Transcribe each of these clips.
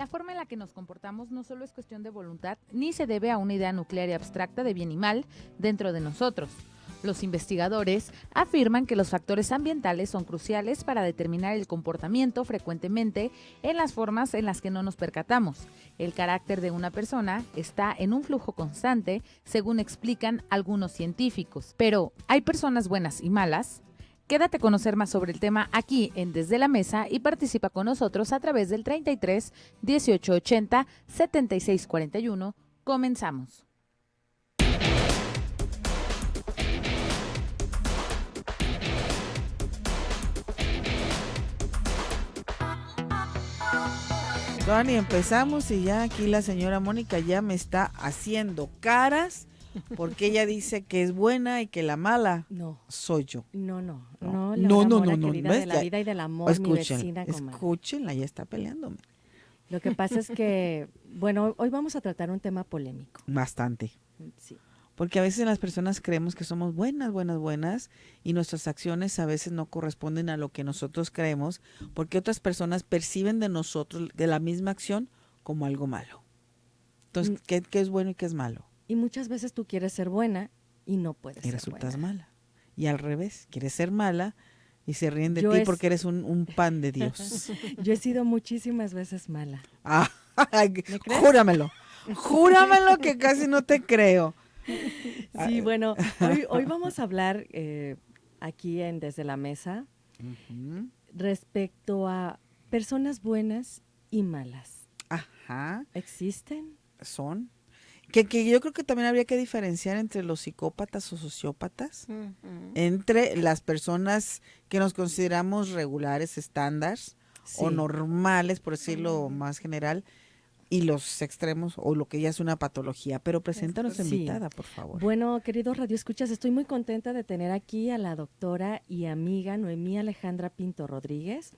La forma en la que nos comportamos no solo es cuestión de voluntad, ni se debe a una idea nuclear y abstracta de bien y mal dentro de nosotros. Los investigadores afirman que los factores ambientales son cruciales para determinar el comportamiento frecuentemente en las formas en las que no nos percatamos. El carácter de una persona está en un flujo constante, según explican algunos científicos. Pero, ¿hay personas buenas y malas? Quédate a conocer más sobre el tema aquí en Desde la Mesa y participa con nosotros a través del 33 18 80 76 41. Comenzamos. Dani, empezamos y ya aquí la señora Mónica ya me está haciendo caras porque ella dice que es buena y que la mala soy yo. No, querida, ¿ves? de la vida y del amor, mi vecina, comadre. Escúchenla, ya está peleándome. Lo que pasa es que, bueno, hoy vamos a tratar un tema polémico. Bastante. Sí. Porque a veces las personas creemos que somos buenas y nuestras acciones a veces no corresponden a lo que nosotros creemos porque otras personas perciben de nosotros, de la misma acción, como algo malo. Entonces, ¿qué es bueno y qué es malo? Y muchas veces tú quieres ser buena y no puedes ser buena. Y resultas mala. Y al revés, quieres ser mala y se ríen de ti porque eres un pan de Dios. Yo he sido muchísimas veces mala. Júramelo que casi no te creo. Sí, bueno, hoy vamos a hablar aquí en Desde la Mesa respecto a personas buenas y malas. Ajá. ¿Existen? Son. Que yo creo que también habría que diferenciar entre los psicópatas o sociópatas, entre las personas que nos consideramos regulares, estándares o normales, por decirlo más general, y los extremos o lo que ya es una patología. Pero preséntanos invitada, por favor. Bueno, queridos radioescuchas, estoy muy contenta de tener aquí a la doctora y amiga Noemí Alejandra Pinto Rodríguez.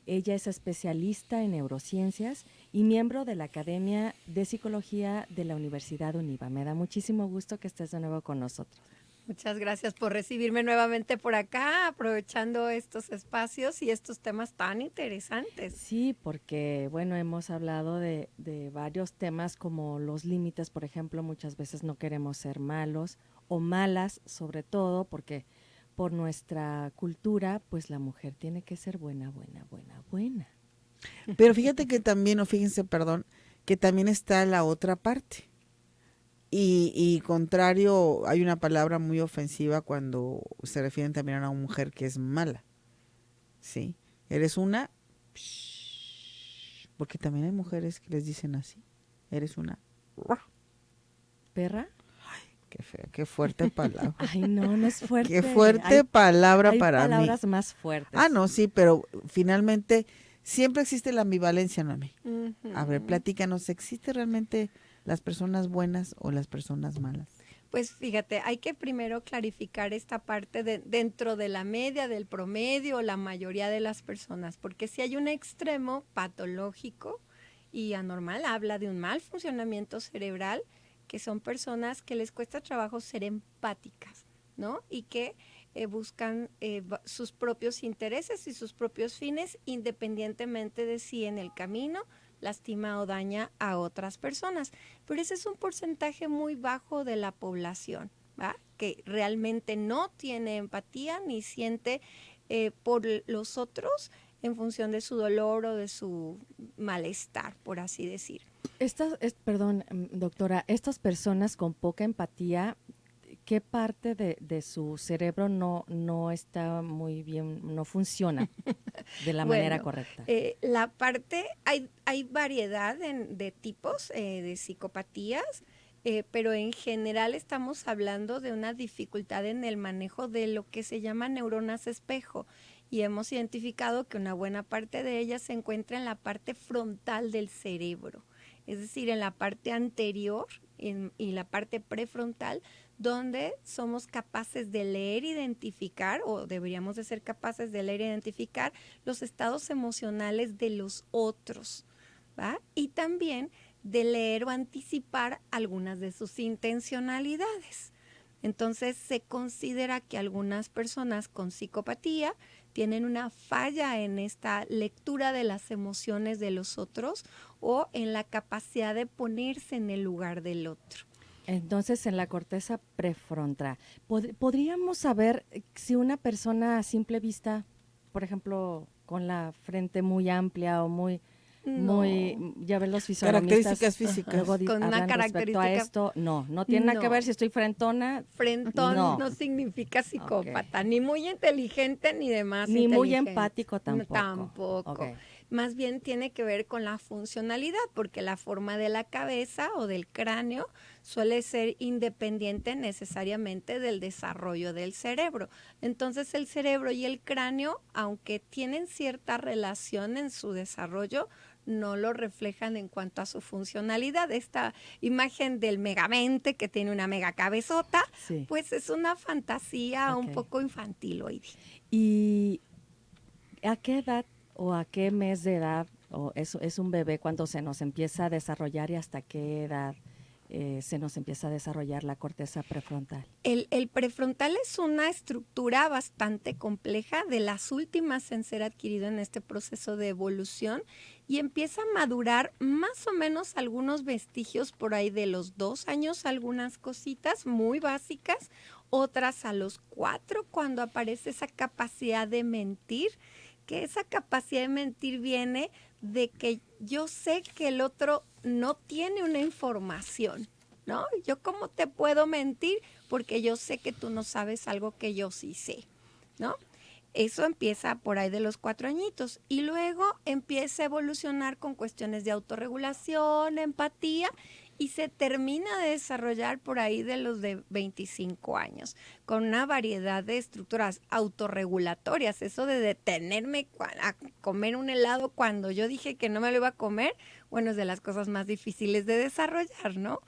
Ella es especialista en neurociencias y miembro de la Academia de Psicología de la Universidad UNIVA. Me da muchísimo gusto que estés de nuevo con nosotros. Muchas gracias por recibirme nuevamente por acá, aprovechando estos espacios y estos temas tan interesantes. Sí, porque, bueno, hemos hablado de varios temas como los límites, por ejemplo, muchas veces no queremos ser malos o malas, sobre todo porque por nuestra cultura, pues la mujer tiene que ser buena. Pero fíjate que también, que también está la otra parte. Y contrario, hay una palabra muy ofensiva cuando se refieren también a una mujer que es mala. ¿Sí? Eres una... Porque también hay mujeres que les dicen así. Eres una... ¿Perra? Qué fea, qué fuerte palabra. Ay, no es fuerte. Qué fuerte palabra para mí. Hay palabras más fuertes. No, sí, pero finalmente siempre existe la ambivalencia, Noemí. A ver, platícanos, ¿existe realmente las personas buenas o las personas malas? Pues fíjate, hay que primero clarificar esta parte dentro de la media, del promedio, la mayoría de las personas, porque si hay un extremo patológico y anormal, habla de un mal funcionamiento cerebral, que son personas que les cuesta trabajo ser empáticas, ¿no? Y que buscan sus propios intereses y sus propios fines, independientemente de si en el camino lastima o daña a otras personas. Pero ese es un porcentaje muy bajo de la población, ¿va? Que realmente no tiene empatía ni siente por los otros en función de su dolor o de su malestar, por así decir. Perdón, doctora, estas personas con poca empatía, ¿qué parte de su cerebro no está muy bien, no funciona de la manera correcta? La parte, hay variedad de tipos de psicopatías, pero en general estamos hablando de una dificultad en el manejo de lo que se llama neuronas espejo. Y hemos identificado que una buena parte de ellas se encuentra en la parte frontal del cerebro, es decir, en la parte anterior y la parte prefrontal, donde somos capaces de leer, identificar, o deberíamos de ser capaces de leer e identificar los estados emocionales de los otros, ¿va? Y también de leer o anticipar algunas de sus intencionalidades. Entonces se considera que algunas personas con psicopatía tienen una falla en esta lectura de las emociones de los otros o en la capacidad de ponerse en el lugar del otro. Entonces, en la corteza prefrontal, ¿podríamos saber si una persona a simple vista, por ejemplo, con la frente muy amplia o muy, ya ven los fisionomistas, características físicas, luego con una hablan respecto a característica, esto? No tiene nada que ver si estoy frentona. Frentón no significa psicópata, ni muy inteligente ni demás ni muy inteligente. empático tampoco. Tampoco. Okay. Más bien tiene que ver con la funcionalidad, porque la forma de la cabeza o del cráneo suele ser independiente necesariamente del desarrollo del cerebro. Entonces el cerebro y el cráneo, aunque tienen cierta relación en su desarrollo, no lo reflejan en cuanto a su funcionalidad. Esta imagen del megamente que tiene una mega cabezota, sí, pues es una fantasía un poco infantil hoy día. ¿Y a qué edad o a qué mes de edad o es un bebé cuando se nos empieza a desarrollar y hasta qué edad se nos empieza a desarrollar la corteza prefrontal? El prefrontal es una estructura bastante compleja, de las últimas en ser adquirido en este proceso de evolución, y empieza a madurar más o menos algunos vestigios por ahí de los 2 años, algunas cositas muy básicas, otras a los 4, cuando aparece esa capacidad de mentir, que esa capacidad de mentir viene de que yo sé que el otro no tiene una información, ¿no? Yo cómo te puedo mentir porque yo sé que tú no sabes algo que yo sí sé, ¿no? Eso empieza por ahí de los 4 añitos y luego empieza a evolucionar con cuestiones de autorregulación, empatía, y se termina de desarrollar por ahí de los de 25 años, con una variedad de estructuras autorregulatorias. Eso de detenerme a comer un helado cuando yo dije que no me lo iba a comer, bueno, es de las cosas más difíciles de desarrollar, ¿no?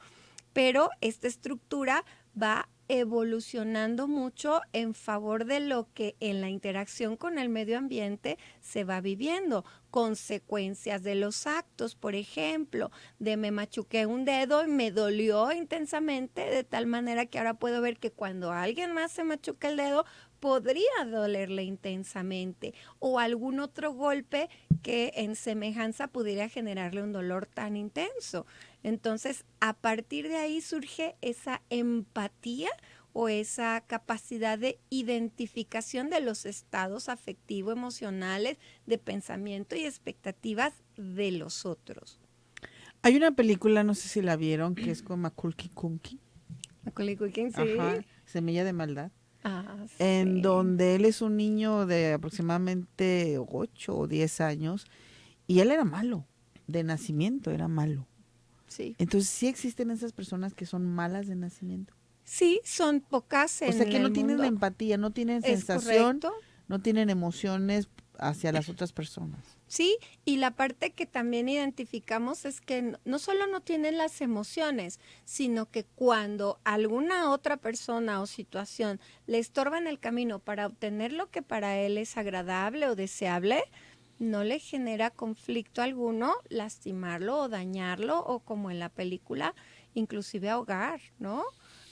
Pero esta estructura va evolucionando mucho en favor de lo que en la interacción con el medio ambiente se va viviendo. Consecuencias de los actos, por ejemplo, de me machuqué un dedo y me dolió intensamente, de tal manera que ahora puedo ver que cuando alguien más se machuca el dedo, podría dolerle intensamente, o algún otro golpe que en semejanza pudiera generarle un dolor tan intenso. Entonces, a partir de ahí surge esa empatía o esa capacidad de identificación de los estados afectivos, emocionales, de pensamiento y expectativas de los otros. Hay una película, no sé si la vieron, que es con Macaulay Culkin. Macaulay Culkin, sí. Ajá, Semilla de Maldad. Sí. En donde él es un niño de aproximadamente 8 o 10 años y él era malo, de nacimiento era malo. Sí. Entonces, ¿sí existen esas personas que son malas de nacimiento? Sí, son pocas en el mundo. O sea, que no tienen empatía, no tienen sensación, no tienen emociones hacia las otras personas. Sí, y la parte que también identificamos es que no solo no tienen las emociones, sino que cuando alguna otra persona o situación le estorba en el camino para obtener lo que para él es agradable o deseable, no le genera conflicto alguno lastimarlo o dañarlo, o como en la película, inclusive ahogar, ¿no?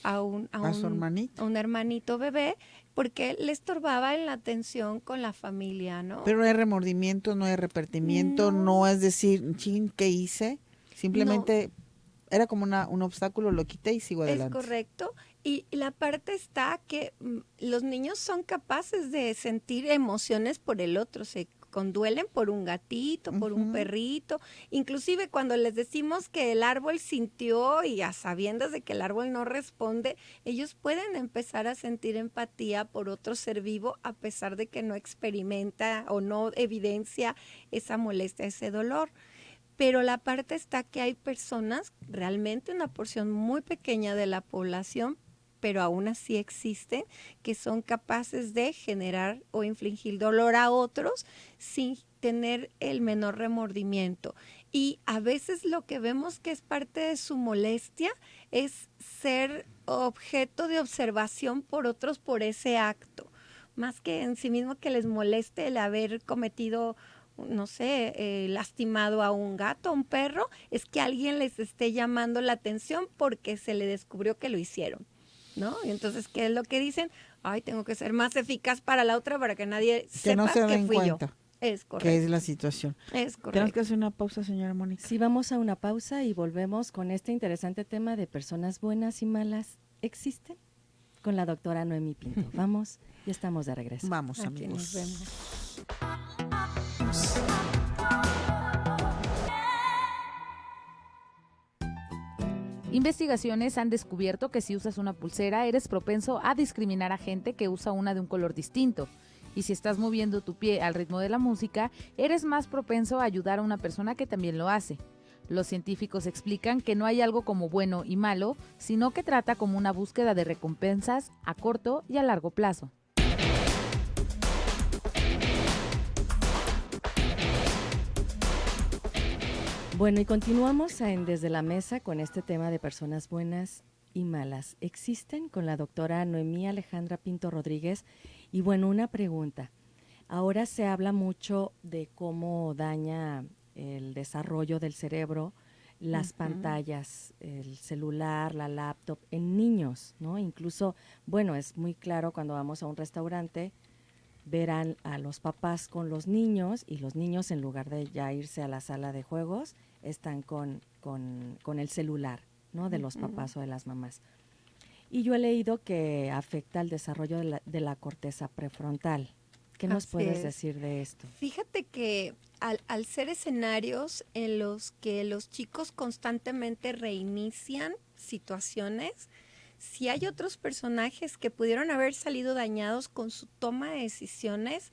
A su hermanito. A un hermanito bebé, porque le estorbaba en la atención con la familia, ¿no? Pero no hay remordimiento, no hay arrepentimiento, no es decir, chin, ¿qué hice? Simplemente era como un obstáculo, lo quité y sigo adelante. Es correcto. Y la parte está que los niños son capaces de sentir emociones por el otro, se conduelen por un gatito, por un perrito, inclusive cuando les decimos que el árbol sintió y a sabiendas de que el árbol no responde, ellos pueden empezar a sentir empatía por otro ser vivo a pesar de que no experimenta o no evidencia esa molestia, ese dolor. Pero la parte está que hay personas, realmente una porción muy pequeña de la población, pero aún así existen, que son capaces de generar o infligir dolor a otros sin tener el menor remordimiento. Y a veces lo que vemos que es parte de su molestia es ser objeto de observación por otros por ese acto, más que en sí mismo que les moleste el haber cometido, no sé, lastimado a un gato, a un perro, es que alguien les esté llamando la atención porque se le descubrió que lo hicieron. ¿no? Y entonces, ¿qué es lo que dicen? Ay, tengo que ser más eficaz para la otra para que nadie Que sepa no se que den fui yo. cuenta Es que correcto. es la situación. Es Tenemos correcto. que hacer una pausa, señora Mónica. Sí, vamos a una pausa y volvemos con este interesante tema de personas buenas y malas. ¿Existen? Con la doctora Noemí Pinto. Vamos, ya estamos de regreso. Vamos, Aquí amigos. nos vemos. Investigaciones han descubierto que si usas una pulsera eres propenso a discriminar a gente que usa una de un color distinto. Y si estás moviendo tu pie al ritmo de la música, eres más propenso a ayudar a una persona que también lo hace. Los científicos explican que no hay algo como bueno y malo, sino que trata como una búsqueda de recompensas a corto y a largo plazo. Bueno, y continuamos Desde la Mesa con este tema de personas buenas y malas. ¿Existen? Con la doctora Noemí Alejandra Pinto Rodríguez. Y bueno, una pregunta. Ahora se habla mucho de cómo daña el desarrollo del cerebro las pantallas, el celular, la laptop en niños, ¿no? Incluso, bueno, es muy claro cuando vamos a un restaurante, verán a los papás con los niños y los niños, en lugar de ya irse a la sala de juegos, están con el celular, ¿no? De los papás o de las mamás. Y yo he leído que afecta al desarrollo de la corteza prefrontal. ¿Qué nos puedes decir de esto? Fíjate que al ser escenarios en los que los chicos constantemente reinician situaciones, si hay otros personajes que pudieron haber salido dañados con su toma de decisiones,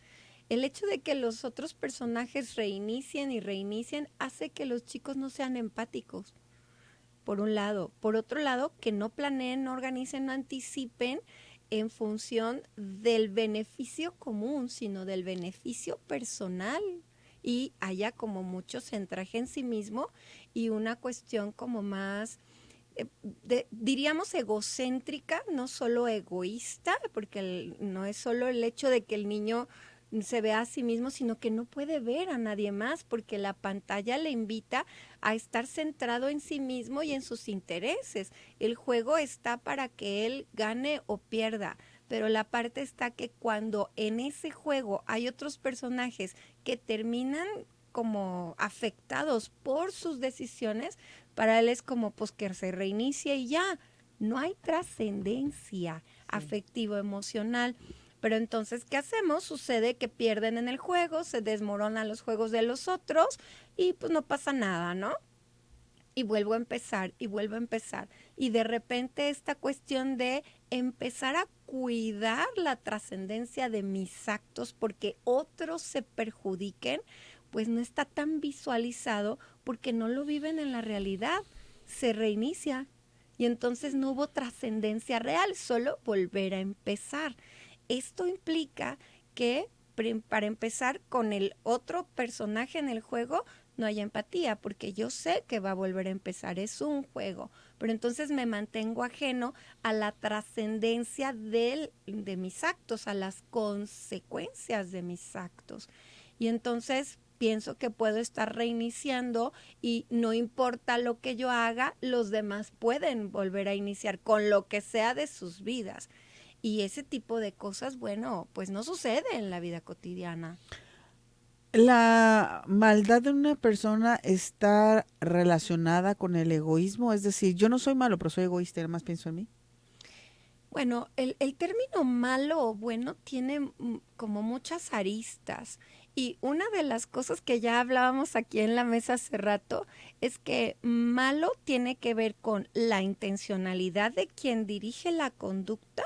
el hecho de que los otros personajes reinicien y reinicien hace que los chicos no sean empáticos, por un lado. Por otro lado, que no planeen, no organicen, no anticipen en función del beneficio común, sino del beneficio personal. Y haya como mucho centraje en sí mismo y una cuestión como más, diríamos egocéntrica, no solo egoísta, porque no es solo el hecho de que el niño se vea a sí mismo, sino que no puede ver a nadie más, porque la pantalla le invita a estar centrado en sí mismo y en sus intereses. El juego está para que él gane o pierda, pero la parte está que cuando en ese juego hay otros personajes que terminan como afectados por sus decisiones, para él es como pues que se reinicie y ya, no hay trascendencia afectivo-emocional. Pero entonces, ¿qué hacemos? Sucede que pierden en el juego, se desmoronan los juegos de los otros y pues no pasa nada, ¿no? Y vuelvo a empezar, y vuelvo a empezar. Y de repente esta cuestión de empezar a cuidar la trascendencia de mis actos porque otros se perjudiquen, pues no está tan visualizado porque no lo viven en la realidad. Se reinicia y entonces no hubo trascendencia real, solo volver a empezar. Esto implica que para empezar con el otro personaje en el juego no hay empatía, porque yo sé que va a volver a empezar, es un juego, pero entonces me mantengo ajeno a la trascendencia de mis actos, a las consecuencias de mis actos. Y entonces pienso que puedo estar reiniciando y no importa lo que yo haga, los demás pueden volver a iniciar con lo que sea de sus vidas. Y ese tipo de cosas, bueno, pues no sucede en la vida cotidiana. ¿La maldad de una persona está relacionada con el egoísmo? Es decir, yo no soy malo, pero soy egoísta y además pienso en mí. Bueno, el término malo o bueno tiene como muchas aristas. Y una de las cosas que ya hablábamos aquí en la mesa hace rato es que malo tiene que ver con la intencionalidad de quien dirige la conducta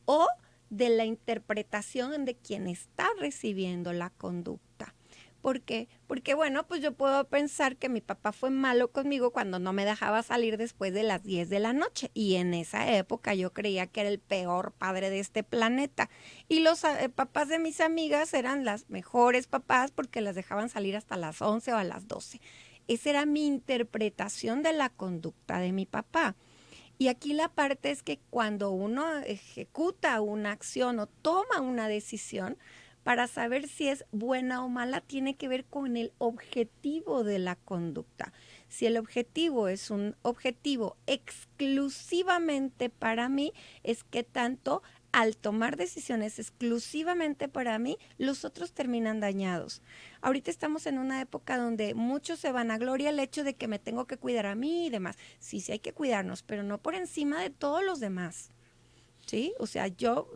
o de la interpretación de quien está recibiendo la conducta. ¿Por qué? Porque bueno, pues yo puedo pensar que mi papá fue malo conmigo cuando no me dejaba salir después de las 10 de la noche. Y en esa época yo creía que era el peor padre de este planeta. Y los papás de mis amigas eran las mejores papás porque las dejaban salir hasta las 11 o a las 12. Esa era mi interpretación de la conducta de mi papá. Y aquí la parte es que cuando uno ejecuta una acción o toma una decisión, para saber si es buena o mala tiene que ver con el objetivo de la conducta. Si el objetivo es un objetivo exclusivamente para mí, es que tanto al tomar decisiones exclusivamente para mí, los otros terminan dañados. Ahorita estamos en una época donde muchos se vanagloria el hecho de que me tengo que cuidar a mí y demás. Sí, sí hay que cuidarnos, pero no por encima de todos los demás. ¿Sí? O sea, yo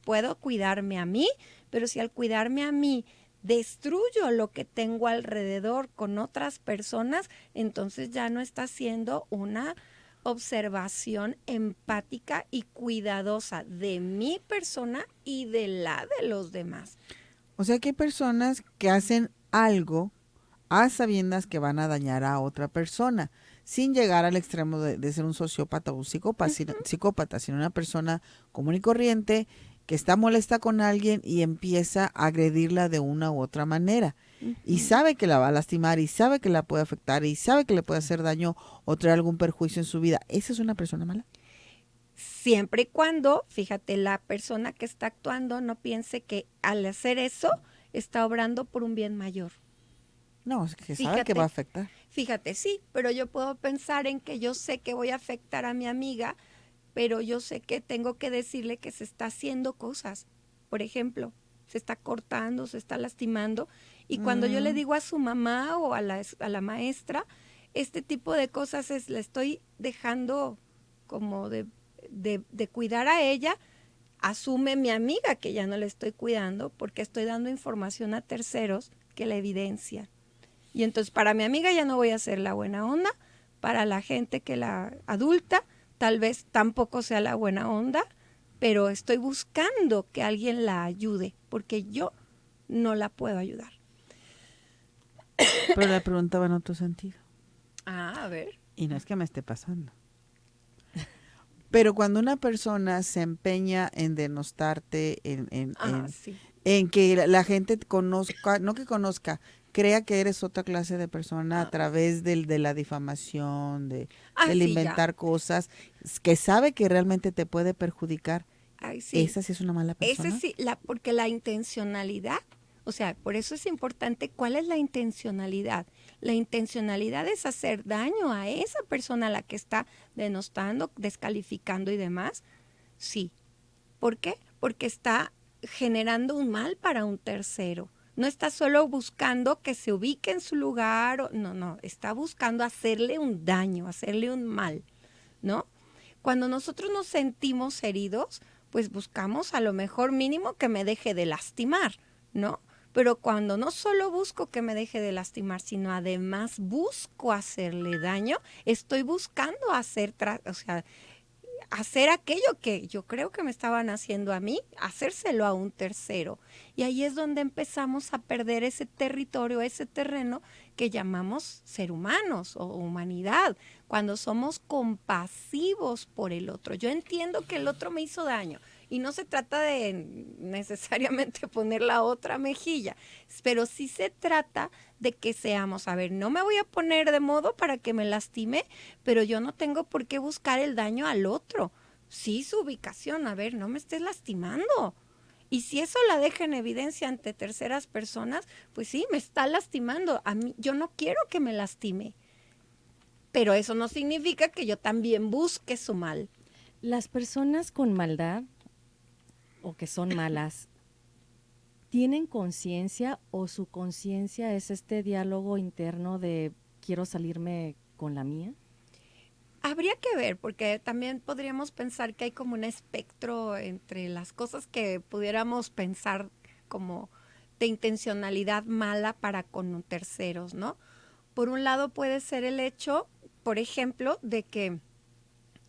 puedo cuidarme a mí, pero si al cuidarme a mí destruyo lo que tengo alrededor con otras personas, entonces ya no está siendo una observación empática y cuidadosa de mi persona y de la de los demás. O sea que hay personas que hacen algo a sabiendas que van a dañar a otra persona, sin llegar al extremo de ser un sociópata o un psicópata, sino una persona común y corriente que está molesta con alguien y empieza a agredirla de una u otra manera. Y sabe que la va a lastimar y sabe que la puede afectar y sabe que le puede hacer daño o traer algún perjuicio en su vida. ¿Esa es una persona mala? Siempre y cuando, fíjate, la persona que está actuando no piense que al hacer eso está obrando por un bien mayor. No, es que sabe que va a afectar. Fíjate, sí, pero yo puedo pensar en que yo sé que voy a afectar a mi amiga, pero yo sé que tengo que decirle que se está haciendo cosas. Por ejemplo, se está cortando, se está lastimando. Y cuando yo le digo a su mamá o a la maestra, este tipo de cosas le estoy dejando como de cuidar a ella. Asume mi amiga que ya no le estoy cuidando porque estoy dando información a terceros que la evidencian. Y entonces para mi amiga ya no voy a hacer la buena onda, para la gente que la adulta tal vez tampoco sea la buena onda, pero estoy buscando que alguien la ayude porque yo no la puedo ayudar. Pero la pregunta va en otro sentido. A ver. Y no es que me esté pasando. Pero cuando una persona se empeña en denostarte, Sí. en que la gente conozca, no que conozca, crea que eres otra clase de persona a través de la difamación, del sí, inventar cosas, que sabe que realmente te puede perjudicar, Sí. esa sí es una mala persona. Ese sí, porque la intencionalidad, o sea, por eso es importante cuál es la intencionalidad. La intencionalidad es hacer daño a esa persona a la que está denostando, descalificando y demás. Sí. ¿Por qué? Porque está generando un mal para un tercero. No está solo buscando que se ubique en su lugar, no, está buscando hacerle un daño, hacerle un mal, ¿no? Cuando nosotros nos sentimos heridos, pues buscamos a lo mejor mínimo que me deje de lastimar, ¿no? Pero cuando no solo busco que me deje de lastimar, sino además busco hacerle daño, estoy buscando hacer aquello que yo creo que me estaban haciendo a mí, hacérselo a un tercero. Y ahí es donde empezamos a perder ese territorio, ese terreno que llamamos ser humanos o humanidad, cuando somos compasivos por el otro. Yo entiendo que el otro me hizo daño y no se trata de necesariamente poner la otra mejilla, pero sí se trata de que seamos, a ver, no me voy a poner de modo para que me lastime, pero yo no tengo por qué buscar el daño al otro. Sí, su ubicación, a ver, no me estés lastimando. Y si eso la deja en evidencia ante terceras personas, pues sí, me está lastimando. A mí, yo no quiero que me lastime. Pero eso no significa que yo también busque su mal. Las personas con maldad o que son malas, ¿tienen conciencia o su conciencia es este diálogo interno de quiero salirme con la mía? Habría que ver, porque también podríamos pensar que hay como un espectro entre las cosas que pudiéramos pensar como de intencionalidad mala para con terceros, ¿no? Por un lado puede ser el hecho, por ejemplo, de que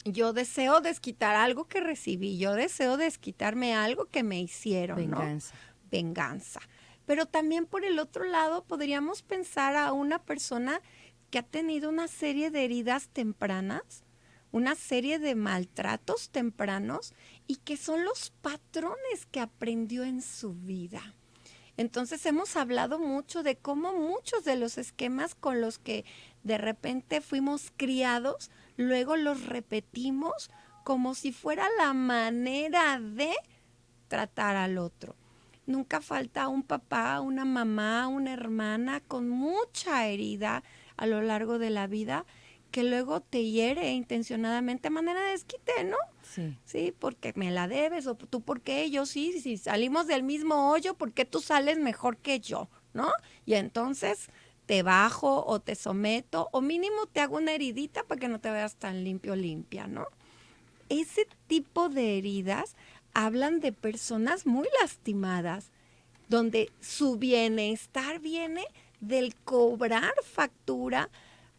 yo deseo desquitar algo que recibí, yo deseo desquitarme algo que me hicieron, Venganza. ¿no? Venganza. Pero también por el otro lado podríamos pensar a una persona que ha tenido una serie de heridas tempranas, una serie de maltratos tempranos y que son los patrones que aprendió en su vida. Entonces hemos hablado mucho de cómo muchos de los esquemas con los que de repente fuimos criados, luego los repetimos como si fuera la manera de tratar al otro. nunca falta un papá, una mamá, una hermana con mucha herida a lo largo de la vida que luego te hiere intencionadamente a manera de desquite, ¿no? Sí. Sí, porque me la debes, o tú porque yo sí, si salimos del mismo hoyo, ¿por qué tú sales mejor que yo? ¿No? Y entonces te bajo o te someto, o mínimo te hago una heridita para que no te veas tan limpio, limpia, ¿no? Ese tipo de heridas hablan de personas muy lastimadas, donde su bienestar viene del cobrar factura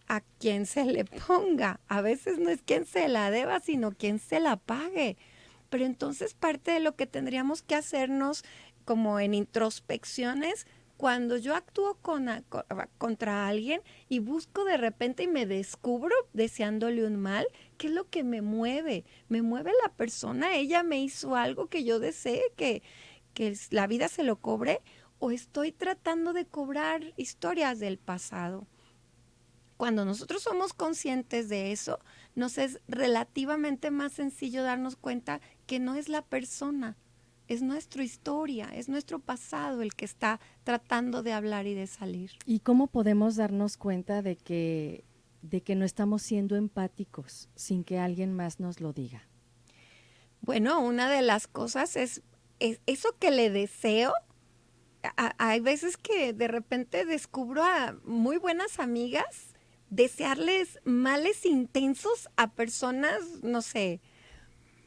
a quien se le ponga. A veces no es quien se la deba, sino quien se la pague. Pero entonces parte de lo que tendríamos que hacernos como en introspecciones, cuando yo actúo contra alguien y busco de repente y me descubro deseándole un mal, ¿qué es lo que me mueve? Me mueve la persona, ella me hizo algo que yo desee que la vida se lo cobre, o estoy tratando de cobrar historias del pasado. Cuando nosotros somos conscientes de eso, nos es relativamente más sencillo darnos cuenta que no es la persona, es nuestra historia, es nuestro pasado el que está tratando de hablar y de salir. ¿Y cómo podemos darnos cuenta de que no estamos siendo empáticos sin que alguien más nos lo diga? Bueno, una de las cosas es eso que le deseo. Hay veces que de repente descubro a muy buenas amigas desearles males intensos a personas, no sé,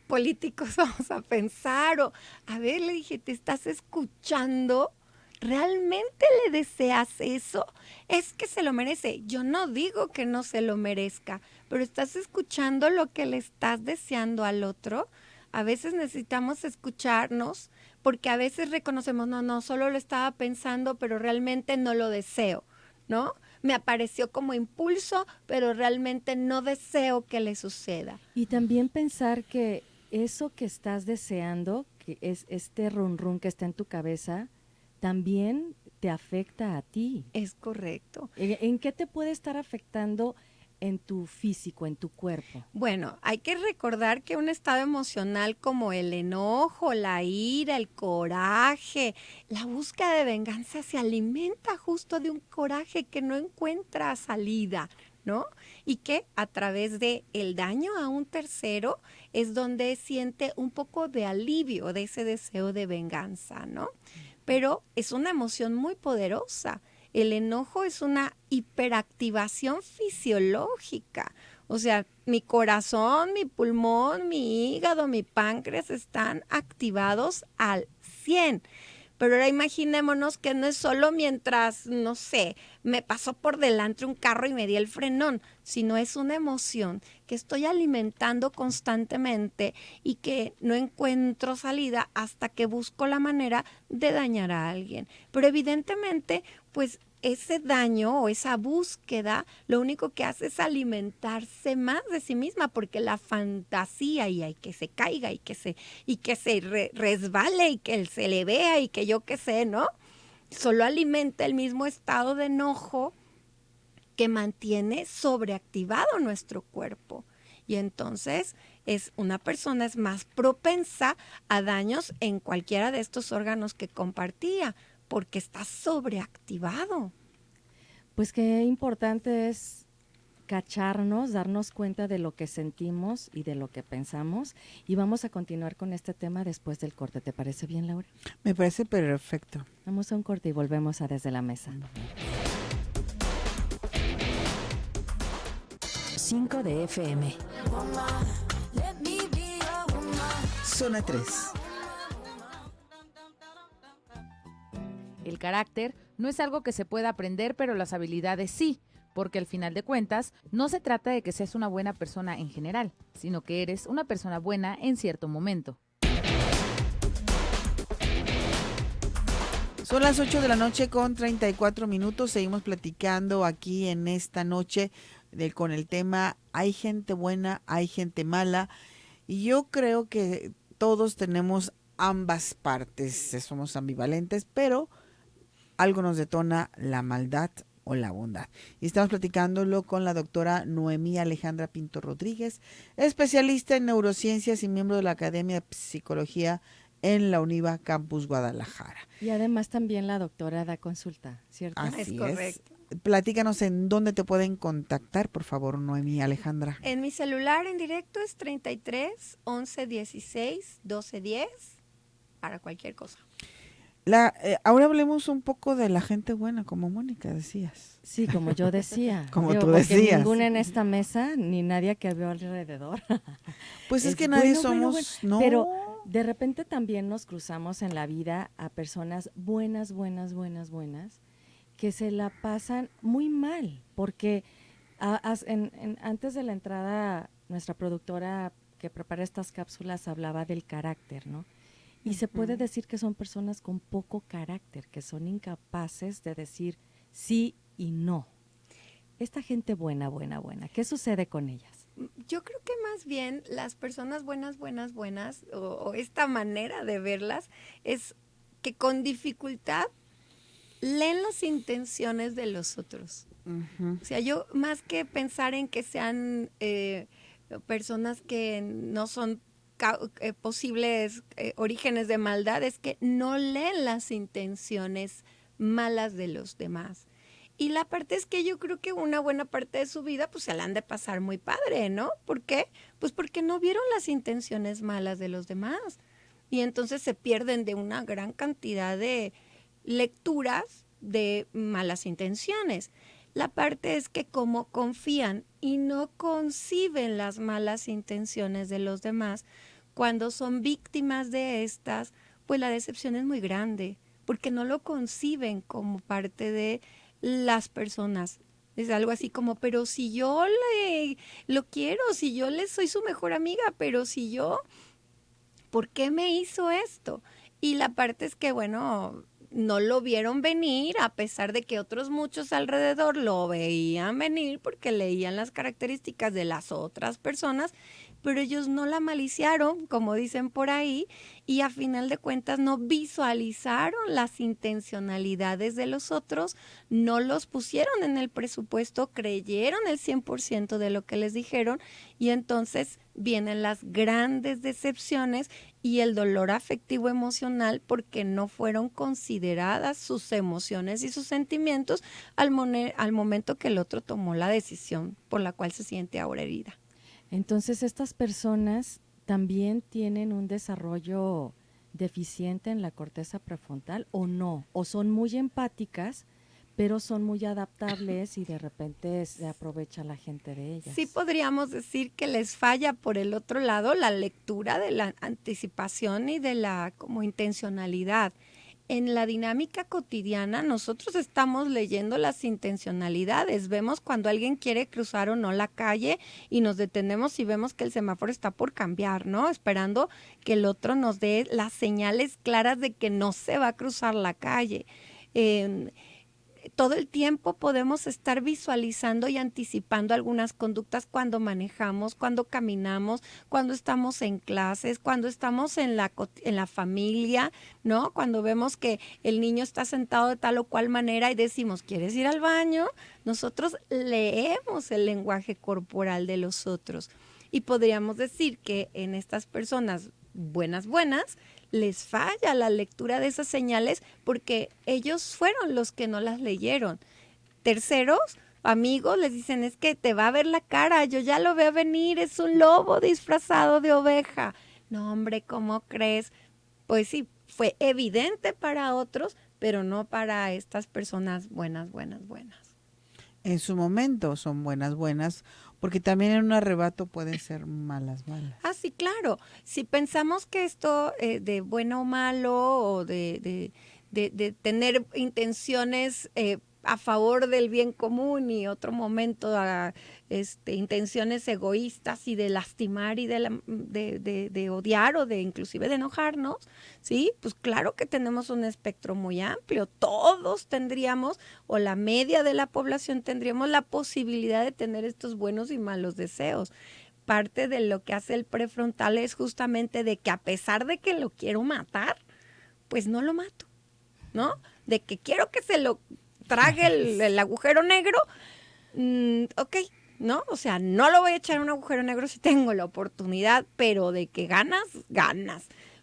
políticos, vamos a pensar, o a ver, le dije, ¿te estás escuchando? ¿Realmente le deseas eso? Es que se lo merece. Yo no digo que no se lo merezca, pero ¿estás escuchando lo que le estás deseando al otro? A veces necesitamos escucharnos, porque a veces reconocemos, no, solo lo estaba pensando, pero realmente no lo deseo, ¿no? Me apareció como impulso, pero realmente no deseo que le suceda. Y también pensar que eso que estás deseando, que es este run run que está en tu cabeza, también te afecta a ti. Es correcto. ¿En qué te puede estar afectando en tu físico, en tu cuerpo? Bueno, hay que recordar que un estado emocional como el enojo, la ira, el coraje, la búsqueda de venganza se alimenta justo de un coraje que no encuentra salida, ¿no? Y que a través de el daño a un tercero es donde siente un poco de alivio de ese deseo de venganza, ¿no? Pero es una emoción muy poderosa. El enojo es una hiperactivación fisiológica. O sea, mi corazón, mi pulmón, mi hígado, mi páncreas están activados al 100. Pero ahora imaginémonos que no es solo mientras, no sé, me pasó por delante un carro y me di el frenón, sino es una emoción que estoy alimentando constantemente y que no encuentro salida hasta que busco la manera de dañar a alguien. Pero evidentemente, pues ese daño o esa búsqueda lo único que hace es alimentarse más de sí misma, porque la fantasía y hay que se caiga y que se resbale y que se le vea y que yo qué sé, ¿no? Solo alimenta el mismo estado de enojo que mantiene sobreactivado nuestro cuerpo. Y entonces una persona es más propensa a daños en cualquiera de estos órganos que compartía, porque está sobreactivado. Pues qué importante es cacharnos, darnos cuenta de lo que sentimos y de lo que pensamos. Y vamos a continuar con este tema después del corte. ¿Te parece bien, Laura? Me parece perfecto. Vamos a un corte y volvemos a Desde la Mesa. 5 de FM. Zona 3. El carácter no es algo que se pueda aprender, pero las habilidades sí, porque al final de cuentas no se trata de que seas una buena persona en general, sino que eres una persona buena en cierto momento. Son las 8 de la noche con 34 minutos. Seguimos platicando aquí en esta noche con el tema hay gente buena, hay gente mala. Y yo creo que todos tenemos ambas partes, somos ambivalentes, pero algo nos detona la maldad o la bondad. Y estamos platicándolo con la doctora Noemí Alejandra Pinto Rodríguez, especialista en neurociencias y miembro de la Academia de Psicología en la UNIVA Campus Guadalajara. Y además también la doctora da consulta, ¿cierto? Así Es correcto. Platícanos en dónde te pueden contactar, por favor, Noemí Alejandra. En mi celular en directo es 33 11 16 12 10 para cualquier cosa. Ahora hablemos un poco de la gente buena, como Mónica decías. Sí, como yo decía. Como tú porque decías. Ninguna en esta mesa, ni nadie que veo alrededor. Pues es que nadie bueno, somos, no. Pero de repente también nos cruzamos en la vida a personas buenas, que se la pasan muy mal, porque antes de la entrada, nuestra productora que prepara estas cápsulas hablaba del carácter, ¿no? Y se puede decir que son personas con poco carácter, que son incapaces de decir sí y no. Esta gente buena, ¿qué sucede con ellas? Yo creo que más bien las personas buenas, o esta manera de verlas, es que con dificultad leen las intenciones de los otros. Ujú. O sea, yo más que pensar en que sean personas que no son posibles orígenes de maldad, es que no leen las intenciones malas de los demás. Y la parte es que yo creo que una buena parte de su vida pues se la han de pasar muy padre, ¿no? ¿Por qué? Pues porque no vieron las intenciones malas de los demás. Y entonces se pierden de una gran cantidad de lecturas de malas intenciones. La parte es que como confían y no conciben las malas intenciones de los demás, cuando son víctimas de estas, pues la decepción es muy grande, porque no lo conciben como parte de las personas. Es algo así como, pero si yo lo quiero, si yo le soy su mejor amiga, pero si yo, ¿por qué me hizo esto? Y la parte es que, bueno, no lo vieron venir, a pesar de que otros muchos alrededor lo veían venir porque leían las características de las otras personas, pero ellos no la maliciaron, como dicen por ahí, y a final de cuentas no visualizaron las intencionalidades de los otros, no los pusieron en el presupuesto, creyeron el 100% de lo que les dijeron, y entonces vienen las grandes decepciones y el dolor afectivo emocional porque no fueron consideradas sus emociones y sus sentimientos al momento que el otro tomó la decisión por la cual se siente ahora herida. Entonces, estas personas también tienen un desarrollo deficiente en la corteza prefrontal o no, o son muy empáticas, pero son muy adaptables y de repente se aprovecha la gente de ellas. Sí podríamos decir que les falla por el otro lado la lectura de la anticipación y de la como intencionalidad. En la dinámica cotidiana nosotros estamos leyendo las intencionalidades, vemos cuando alguien quiere cruzar o no la calle y nos detenemos y vemos que el semáforo está por cambiar, ¿no? Esperando que el otro nos dé las señales claras de que no se va a cruzar la calle. Todo el tiempo podemos estar visualizando y anticipando algunas conductas cuando manejamos, cuando caminamos, cuando estamos en clases, cuando estamos en la familia, ¿no? Cuando vemos que el niño está sentado de tal o cual manera y decimos, ¿quieres ir al baño? Nosotros leemos el lenguaje corporal de los otros y podríamos decir que en estas personas buenas, les falla la lectura de esas señales porque ellos fueron los que no las leyeron. Terceros, amigos, les dicen, es que te va a ver la cara, yo ya lo veo venir, es un lobo disfrazado de oveja. No, hombre, ¿cómo crees? Pues sí, fue evidente para otros, pero no para estas personas buenas. En su momento son buenas, porque también en un arrebato pueden ser malas. Ah, sí, claro. Si pensamos que esto de bueno o malo o de tener intenciones a favor del bien común y otro momento intenciones egoístas y de lastimar y de odiar o de inclusive de enojarnos, ¿sí? Pues claro que tenemos un espectro muy amplio. Todos tendríamos, o la media de la población tendríamos la posibilidad de tener estos buenos y malos deseos. Parte de lo que hace el prefrontal es justamente de que a pesar de que lo quiero matar, pues no lo mato, ¿no? De que quiero que se lo trague el agujero negro, ok, ¿no? O sea, no lo voy a echar a un agujero negro si tengo la oportunidad, pero de que ganas.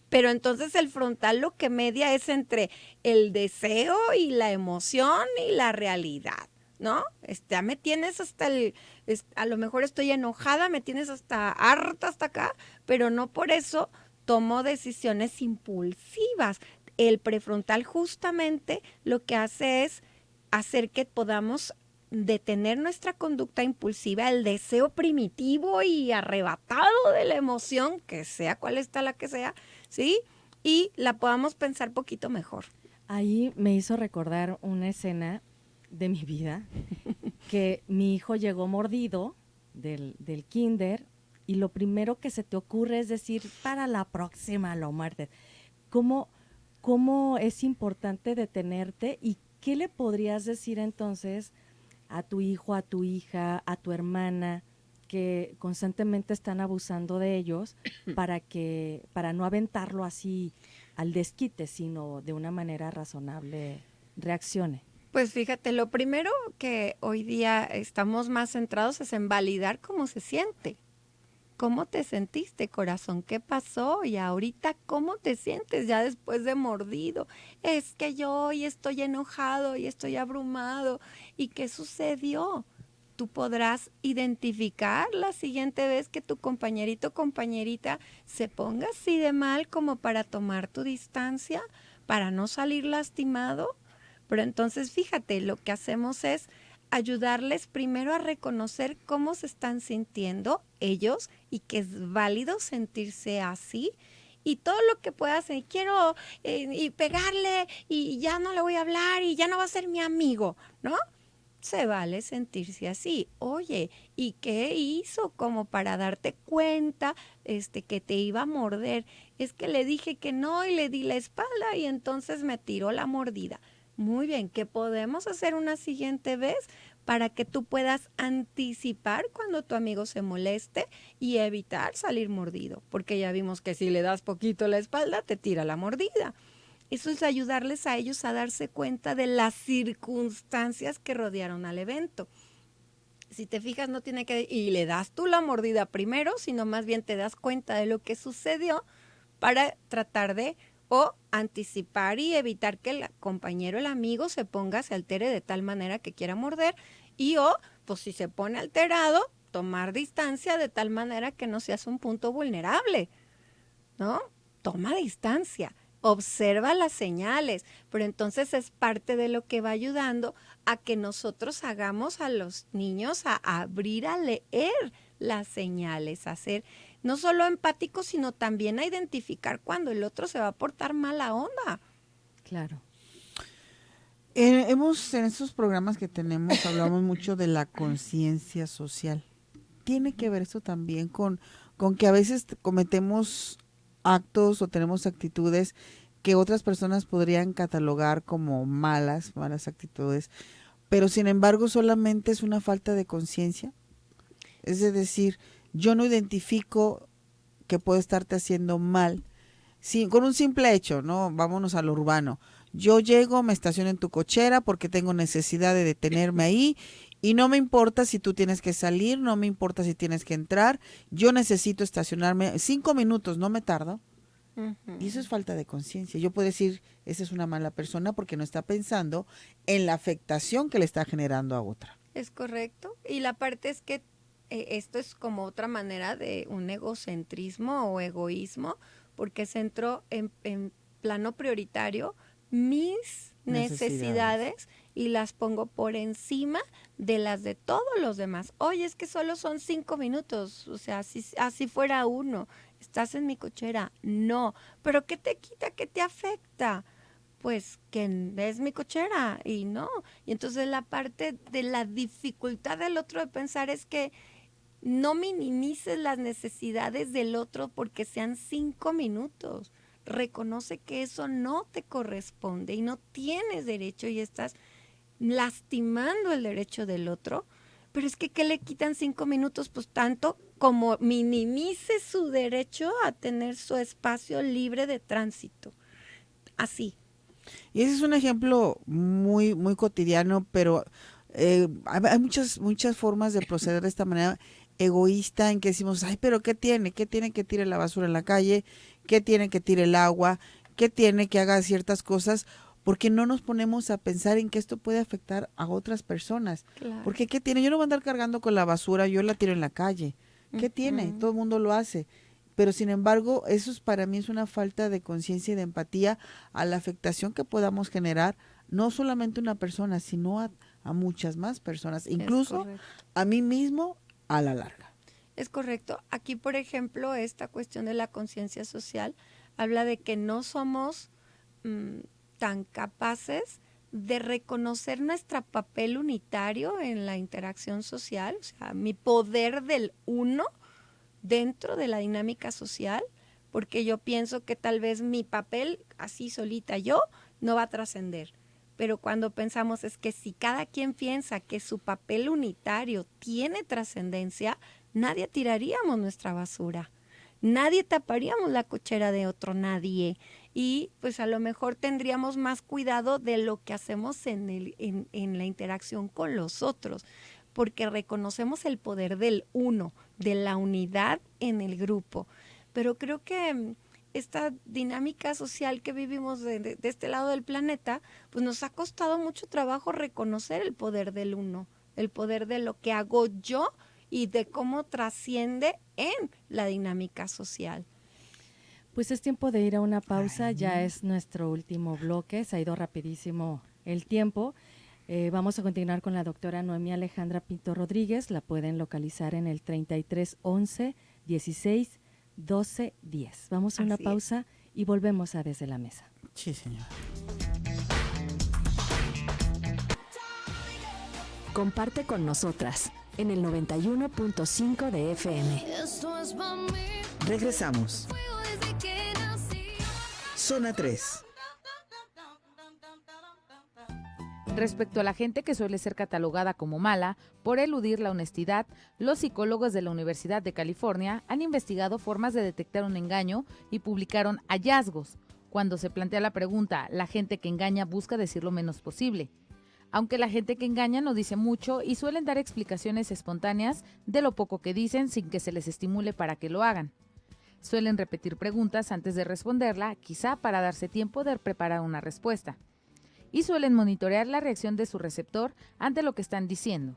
Pero entonces el frontal lo que media es entre el deseo y la emoción y la realidad, ¿no? Ya me tienes a lo mejor estoy enojada, me tienes hasta harta hasta acá, pero no por eso tomo decisiones impulsivas. El prefrontal justamente lo que hace es hacer que podamos detener nuestra conducta impulsiva, el deseo primitivo y arrebatado de la emoción, que sea cual está la que sea, ¿sí? Y la podamos pensar poquito mejor. Ahí me hizo recordar una escena de mi vida, que mi hijo llegó mordido del kinder y lo primero que se te ocurre es decir, para la próxima lo muerdes. ¿Cómo es importante detenerte y qué le podrías decir entonces a tu hijo, a tu hija, a tu hermana, que constantemente están abusando de ellos para no aventarlo así al desquite, sino de una manera razonable reaccione? Pues fíjate, lo primero que hoy día estamos más centrados es en validar cómo se siente. ¿Cómo te sentiste, corazón? ¿Qué pasó? Y ahorita, ¿cómo te sientes ya después de mordido? Es que yo hoy estoy enojado y estoy abrumado. ¿Y qué sucedió? Tú podrás identificar la siguiente vez que tu compañerito o compañerita se ponga así de mal como para tomar tu distancia, para no salir lastimado. Pero entonces, fíjate, lo que hacemos es ayudarles primero a reconocer cómo se están sintiendo ellos y que es válido sentirse así. Y todo lo que pueda hacer, quiero y pegarle y ya no le voy a hablar y ya no va a ser mi amigo, ¿no? Se vale sentirse así. Oye, ¿y qué hizo como para darte cuenta que te iba a morder? Es que le dije que no y le di la espalda y entonces me tiró la mordida. Muy bien, ¿qué podemos hacer una siguiente vez para que tú puedas anticipar cuando tu amigo se moleste y evitar salir mordido? Porque ya vimos que si le das poquito la espalda, te tira la mordida. Eso es ayudarles a ellos a darse cuenta de las circunstancias que rodearon al evento. Si te fijas, no tiene que... Y le das tú la mordida primero, sino más bien te das cuenta de lo que sucedió para tratar de o anticipar y evitar que el compañero, el amigo se altere de tal manera que quiera morder y pues si se pone alterado, tomar distancia de tal manera que no seas un punto vulnerable, ¿no? Toma distancia, observa las señales, pero entonces es parte de lo que va ayudando a que nosotros hagamos a los niños a abrir a leer las señales, a ser no solo empáticos, sino también a identificar cuando el otro se va a portar mala onda. Claro. En estos programas que tenemos hablamos mucho de la conciencia social. Tiene que ver esto también con que a veces cometemos actos o tenemos actitudes que otras personas podrían catalogar como malas actitudes, pero sin embargo solamente es una falta de conciencia. Es decir, yo no identifico que puedo estarte haciendo mal con un simple hecho, ¿no? Vámonos a lo urbano. Yo llego, me estaciono en tu cochera porque tengo necesidad de detenerme ahí y no me importa si tú tienes que salir, no me importa si tienes que entrar, yo necesito estacionarme 5 minutos, no me tardo. Y eso es falta de conciencia. Yo puedo decir, esa es una mala persona porque no está pensando en la afectación que le está generando a otra. Es correcto. Y la parte es que esto es como otra manera de un egocentrismo o egoísmo, porque centro en plano prioritario mis necesidades y las pongo por encima de las de todos los demás. Oye, es que solo son 5 minutos, o sea, así fuera uno, estás en mi cochera, no, pero ¿qué te quita? ¿Qué te afecta? Pues que es mi cochera y no. Y entonces la parte de la dificultad del otro de pensar es que no minimices las necesidades del otro porque sean 5 minutos. Reconoce que eso no te corresponde y no tienes derecho y estás lastimando el derecho del otro. Pero es que ¿qué le quitan 5 minutos? Pues tanto como minimice su derecho a tener su espacio libre de tránsito. Así. Y ese es un ejemplo muy, muy cotidiano, pero hay muchas formas de proceder de esta manera egoísta en que decimos, ay, pero ¿qué tiene? ¿Qué tiene que tire la basura en la calle? ¿Qué tiene que tire el agua? ¿Qué tiene que haga ciertas cosas? Porque no nos ponemos a pensar en que esto puede afectar a otras personas. Claro. Porque ¿qué tiene? Yo no voy a andar cargando con la basura, yo la tiro en la calle. ¿Qué tiene? Todo el mundo lo hace. Pero sin embargo, para mí es una falta de conciencia y de empatía a la afectación que podamos generar, no solamente a una persona, sino a muchas más personas, incluso a mí mismo a la larga. Es correcto. Aquí, por ejemplo, esta cuestión de la conciencia social habla de que no somos tan capaces de reconocer nuestro papel unitario en la interacción social, o sea, mi poder del uno dentro de la dinámica social, porque yo pienso que tal vez mi papel, así solita yo, no va a trascender. Pero cuando pensamos es que si cada quien piensa que su papel unitario tiene trascendencia, nadie tiraríamos nuestra basura, nadie taparíamos la cochera de otro nadie, y pues a lo mejor tendríamos más cuidado de lo que hacemos en la interacción con los otros, porque reconocemos el poder del uno, de la unidad en el grupo. Pero creo que esta dinámica social que vivimos de este lado del planeta, pues nos ha costado mucho trabajo reconocer el poder del uno, el poder de lo que hago yo y de cómo trasciende en la dinámica social. Pues es tiempo de ir a una pausa, ya es nuestro último bloque, se ha ido rapidísimo el tiempo. Vamos a continuar con la doctora Noemí Alejandra Pinto Rodríguez, la pueden localizar en el 33 11 16 12 10. Vamos a una pausa y volvemos a Desde la Mesa. Sí, señora. Comparte con nosotras en el 91.5 de FM. Regresamos. Zona 3. Respecto a la gente que suele ser catalogada como mala por eludir la honestidad, los psicólogos de la Universidad de California han investigado formas de detectar un engaño y publicaron hallazgos. Cuando se plantea la pregunta, la gente que engaña busca decir lo menos posible. Aunque la gente que engaña no dice mucho y suelen dar explicaciones espontáneas de lo poco que dicen sin que se les estimule para que lo hagan. Suelen repetir preguntas antes de responderla, quizá para darse tiempo de preparar una respuesta. Y suelen monitorear la reacción de su receptor ante lo que están diciendo.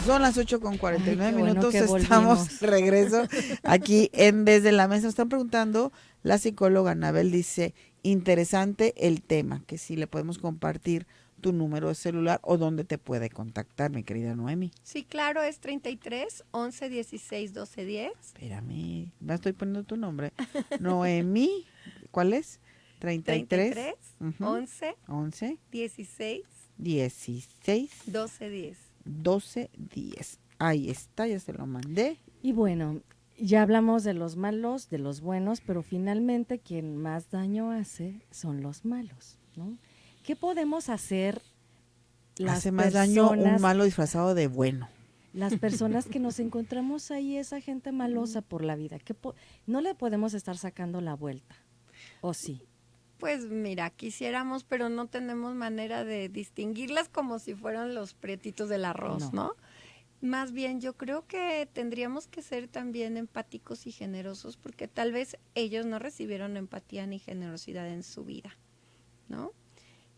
Son las 8:49 minutos, bueno estamos de regreso aquí en Desde la Mesa. Están preguntando, la psicóloga Anabel dice, interesante el tema, que si le podemos compartir tu número de celular o dónde te puede contactar, mi querida Noemi. Sí, claro, es 33 11 16 12 10. Espérame, me estoy poniendo tu nombre. Noemi, ¿cuál es? 33 11 11 16 16 12 10. 12 10. Ahí está, ya se lo mandé. Y bueno, ya hablamos de los malos, de los buenos, pero finalmente quien más daño hace son los malos, ¿no? ¿Qué podemos hacer Hace más daño un malo disfrazado de bueno. Las personas que nos encontramos ahí, esa gente malosa por la vida, no le podemos estar sacando la vuelta, ¿o sí? Pues mira, quisiéramos, pero no tenemos manera de distinguirlas como si fueran los prietitos del arroz, ¿no? Más bien, yo creo que tendríamos que ser también empáticos y generosos, porque tal vez ellos no recibieron empatía ni generosidad en su vida, ¿no?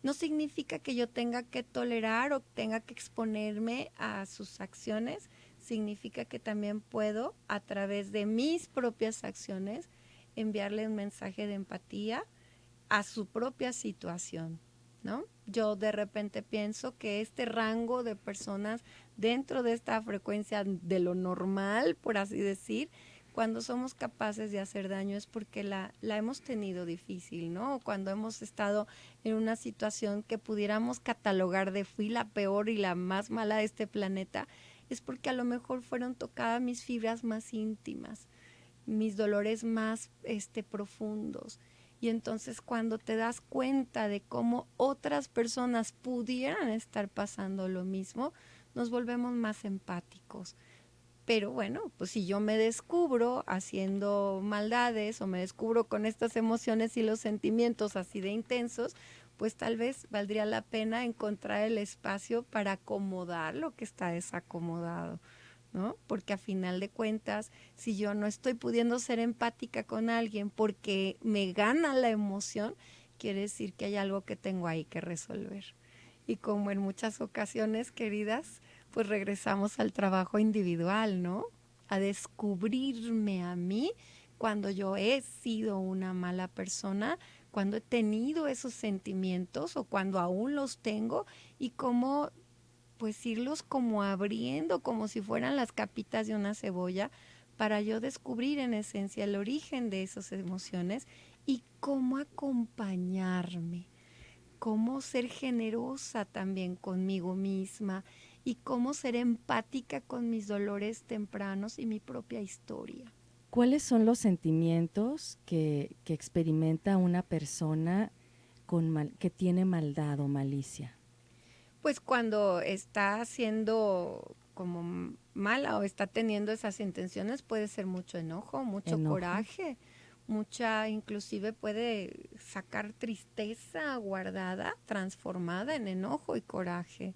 No significa que yo tenga que tolerar o tenga que exponerme a sus acciones, significa que también puedo, a través de mis propias acciones, enviarle un mensaje de empatía a su propia situación, ¿no? Yo de repente pienso que este rango de personas dentro de esta frecuencia de lo normal, por así decir, cuando somos capaces de hacer daño es porque la hemos tenido difícil, ¿no? O cuando hemos estado en una situación que pudiéramos catalogar de fui la peor y la más mala de este planeta, es porque a lo mejor fueron tocadas mis fibras más íntimas, mis dolores más profundos. Y entonces cuando te das cuenta de cómo otras personas pudieran estar pasando lo mismo, nos volvemos más empáticos. Pero bueno, pues si yo me descubro haciendo maldades o me descubro con estas emociones y los sentimientos así de intensos, pues tal vez valdría la pena encontrar el espacio para acomodar lo que está desacomodado, ¿no? Porque a final de cuentas, si yo no estoy pudiendo ser empática con alguien porque me gana la emoción, quiere decir que hay algo que tengo ahí que resolver. Y como en muchas ocasiones, queridas, pues regresamos al trabajo individual, ¿no? A descubrirme a mí cuando yo he sido una mala persona, cuando he tenido esos sentimientos o cuando aún los tengo y cómo pues irlos como abriendo como si fueran las capitas de una cebolla para yo descubrir en esencia el origen de esas emociones y cómo acompañarme, cómo ser generosa también conmigo misma y cómo ser empática con mis dolores tempranos y mi propia historia. ¿Cuáles son los sentimientos que experimenta una persona que tiene maldad o malicia? Pues cuando está siendo como mala o está teniendo esas intenciones puede ser mucho enojo, mucho coraje, mucha, inclusive puede sacar tristeza guardada, transformada en enojo y coraje,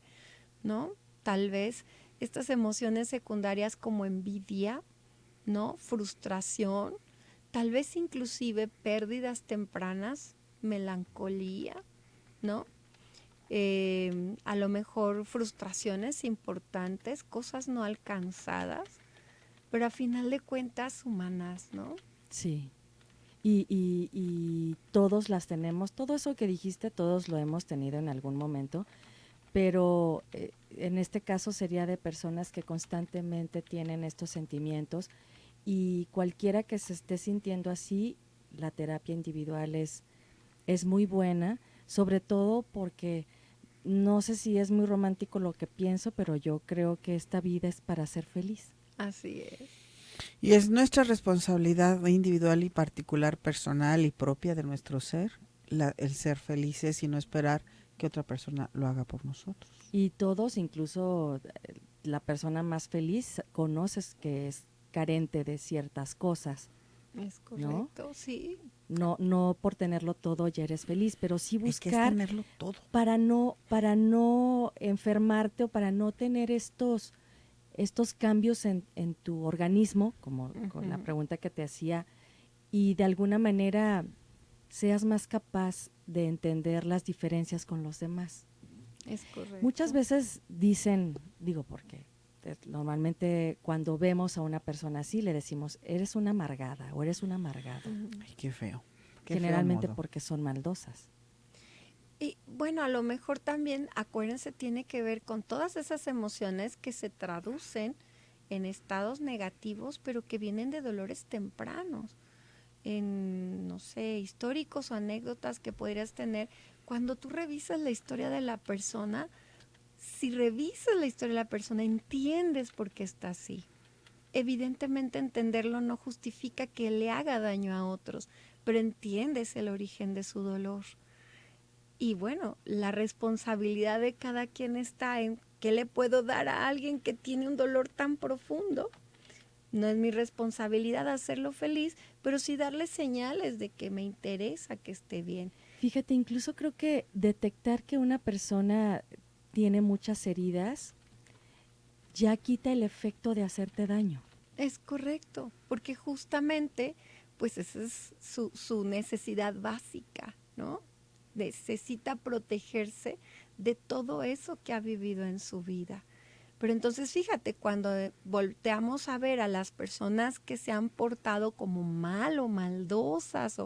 ¿no? Tal vez estas emociones secundarias como envidia, ¿no? Frustración, tal vez inclusive pérdidas tempranas, melancolía, ¿no? A lo mejor frustraciones importantes, cosas no alcanzadas, pero a final de cuentas humanas, ¿no? Sí. Y todos las tenemos, todo eso que dijiste, todos lo hemos tenido en algún momento, pero en este caso sería de personas que constantemente tienen estos sentimientos y cualquiera que se esté sintiendo así, la terapia individual es muy buena, sobre todo porque no sé si es muy romántico lo que pienso, pero yo creo que esta vida es para ser feliz. Así es. Y es nuestra responsabilidad individual y particular, personal y propia de nuestro ser, el ser felices y no esperar que otra persona lo haga por nosotros. Y todos, incluso la persona más feliz, conoces que es carente de ciertas cosas. Es correcto, ¿no? Sí. No por tenerlo todo ya eres feliz, pero sí buscar es tenerlo todo. para no enfermarte o para no tener estos cambios en tu organismo, como con la pregunta que te hacía, y de alguna manera seas más capaz de entender las diferencias con los demás. Es correcto. Muchas veces dicen, porque normalmente cuando vemos a una persona así le decimos, eres una amargada o eres un amargado. Ay, qué feo. Generalmente porque son maldosas. Y bueno, a lo mejor también, acuérdense, tiene que ver con todas esas emociones que se traducen en estados negativos, pero que vienen de dolores tempranos, en, no sé, históricos o anécdotas que podrías tener. Cuando tú revisas la historia de la persona, si revisas la historia de la persona, entiendes por qué está así. Evidentemente entenderlo no justifica que le haga daño a otros, pero entiendes el origen de su dolor. Y bueno, la responsabilidad de cada quien está en qué le puedo dar a alguien que tiene un dolor tan profundo. No es mi responsabilidad hacerlo feliz, pero sí darle señales de que me interesa que esté bien. Fíjate, incluso creo que detectar que una persona tiene muchas heridas ya quita el efecto de hacerte daño. Es correcto, porque justamente pues esa es su necesidad básica, ¿no? Necesita protegerse de todo eso que ha vivido en su vida. Pero entonces fíjate, cuando volteamos a ver a las personas que se han portado como mal o maldosas,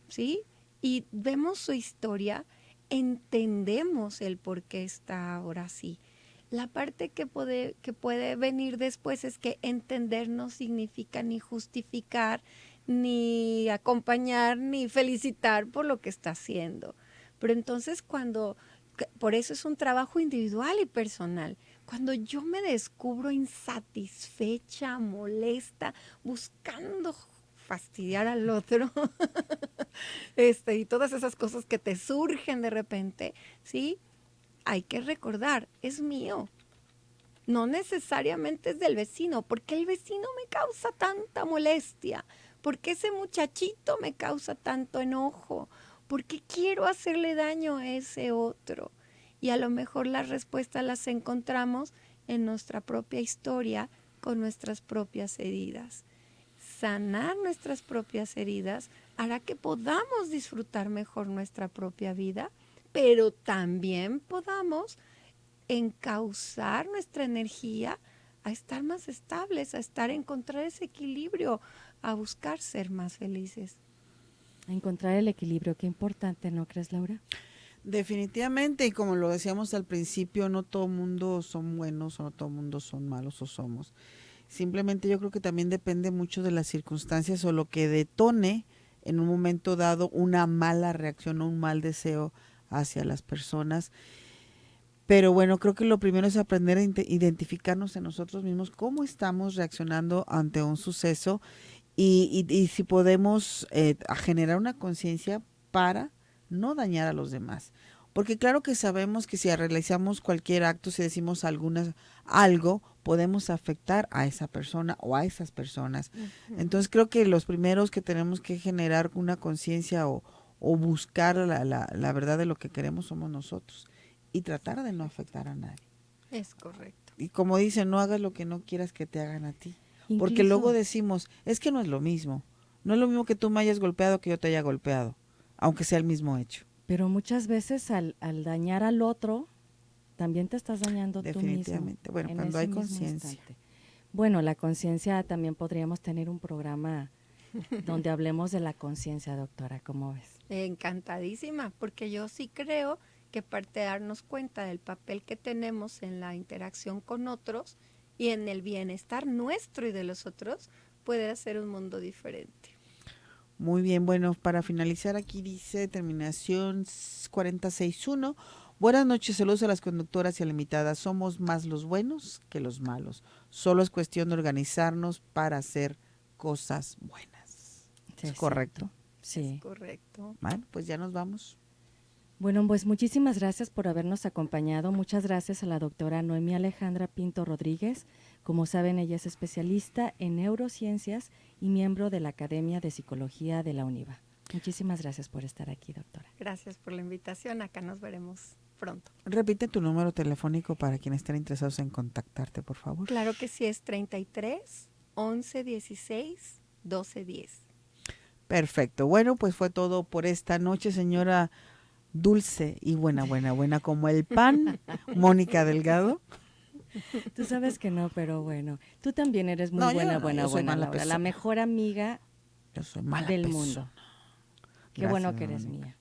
¿sí? Y vemos su historia, entendemos el por qué está ahora así. La parte que puede venir después es que entender no significa ni justificar, ni acompañar, ni felicitar por lo que está haciendo. Pero entonces por eso es un trabajo individual y personal. Cuando yo me descubro insatisfecha, molesta, buscando fastidiar al otro, y todas esas cosas que te surgen de repente, ¿sí? Hay que recordar, es mío. No necesariamente es del vecino, porque el vecino me causa tanta molestia, porque ese muchachito me causa tanto enojo, porque quiero hacerle daño a ese otro. Y a lo mejor las respuestas las encontramos en nuestra propia historia, con nuestras propias heridas. Sanar nuestras propias heridas hará que podamos disfrutar mejor nuestra propia vida, pero también podamos encauzar nuestra energía a estar más estables, a encontrar ese equilibrio, a buscar ser más felices. A encontrar el equilibrio, qué importante, ¿no crees, Laura? Definitivamente, y como lo decíamos al principio, no todo mundo son buenos o no todo mundo son malos o somos. Simplemente yo creo que también depende mucho de las circunstancias o lo que detone en un momento dado una mala reacción o un mal deseo hacia las personas. Pero bueno, creo que lo primero es aprender a identificarnos en nosotros mismos cómo estamos reaccionando ante un suceso y si podemos a generar una conciencia para no dañar a los demás. Porque claro que sabemos que si realizamos cualquier acto, si decimos algo, podemos afectar a esa persona o a esas personas. Entonces creo que los primeros que tenemos que generar una conciencia o buscar la verdad de lo que queremos somos nosotros. Y tratar de no afectar a nadie. Es correcto. Y como dicen, no hagas lo que no quieras que te hagan a ti. Porque Incluso, luego decimos, es que no es lo mismo. No es lo mismo que tú me hayas golpeado que yo te haya golpeado, aunque sea el mismo hecho. pero muchas veces al dañar al otro, también te estás dañando tú mismo. Definitivamente. Bueno, en cuando ese hay mismo conciencia. instante. Bueno, la conciencia, también podríamos tener un programa donde hablemos de la conciencia, doctora, ¿cómo ves? Encantadísima, porque yo sí creo que parte de darnos cuenta del papel que tenemos en la interacción con otros y en el bienestar nuestro y de los otros, puede hacer un mundo diferente. Muy bien, bueno, para finalizar aquí dice terminación 461. Buenas noches, saludos a las conductoras y a la invitada. Somos más los buenos que los malos. Solo es cuestión de organizarnos para hacer cosas buenas. Sí, ¿Es correcto? Sí. Es correcto. Bueno, pues ya nos vamos. Bueno, pues muchísimas gracias por habernos acompañado. Muchas gracias a la doctora Noemí Alejandra Pinto Rodríguez. Como saben, ella es especialista en neurociencias y miembro de la Academia de Psicología de la UNIVA. Muchísimas gracias por estar aquí, doctora. Gracias por la invitación. Acá nos veremos pronto. Repite tu número telefónico para quienes estén interesados en contactarte, por favor. Claro que sí, es 33 11 16 12 10. Perfecto. Bueno, pues fue todo por esta noche, señora dulce y buena como el pan, Mónica Delgado. Tú sabes que no, pero bueno, tú también eres muy No, yo buena, no, buena, yo soy buena, mala Laura, la persona. mejor amiga Yo soy mala del persona. mundo. Qué Gracias, bueno que eres Mónica. mía.